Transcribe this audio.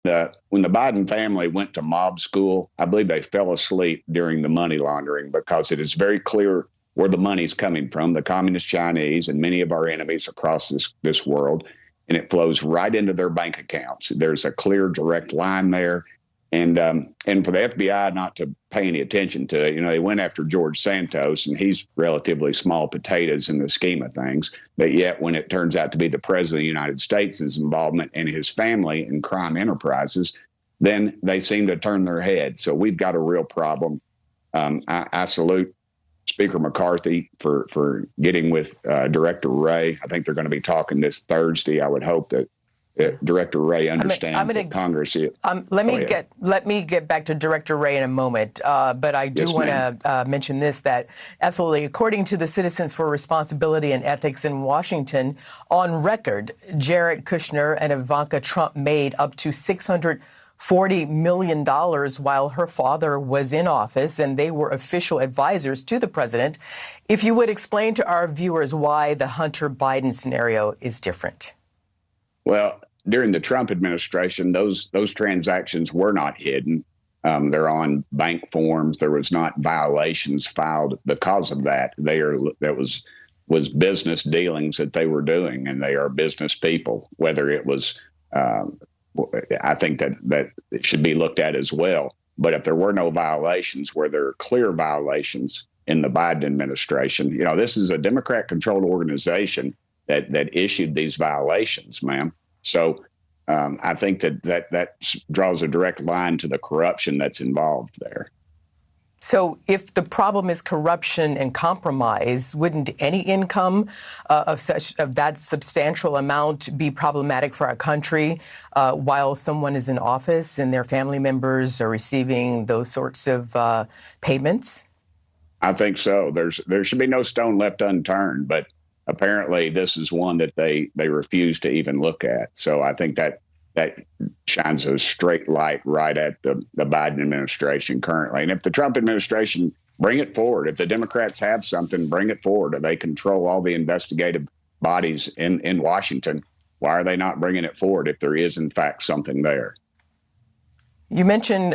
when the Biden family went to mob school, I believe they fell asleep during the money laundering because it is very clear where the money's coming from, the communist Chinese and many of our enemies across this world, and it flows right into their bank accounts. There's a clear, direct line there. And for the FBI not to pay any attention to it, they went after George Santos, and he's relatively small potatoes in the scheme of things. But yet, when it turns out to be the president of the United States' involvement and his family in crime enterprises, then they seem to turn their head. So we've got a real problem. I salute Speaker McCarthy for getting with Director Wray. I think they're going to be talking this Thursday. I would hope that Director Wray understands that Congress. Let me get back to Director Wray in a moment, but I do want to mention this: that absolutely, according to the Citizens for Responsibility and Ethics in Washington, on record, Jared Kushner and Ivanka Trump made up to $640 million while her father was in office, and they were official advisors to the president. If you would explain to our viewers why the Hunter Biden scenario is different. Well, during the Trump administration, those transactions were not hidden. They're on bank forms. There was not violations filed because of that. That was business dealings that they were doing, and they are business people. Whether it was, I think that it should be looked at as well. But if there were no violations, where there are clear violations in the Biden administration, this is a Democrat-controlled organization that issued these violations, ma'am. So I think that draws a direct line to the corruption that's involved there. So if the problem is corruption and compromise, wouldn't any income of that substantial amount be problematic for our country while someone is in office and their family members are receiving those sorts of payments? I think so. There should be no stone left unturned, but apparently this is one that they refuse to even look at. So I think that shines a straight light right at the Biden administration currently. And if the Trump administration, bring it forward. If the Democrats have something, bring it forward. They control all the investigative bodies in Washington. Why are they not bringing it forward if there is, in fact, something there? You mentioned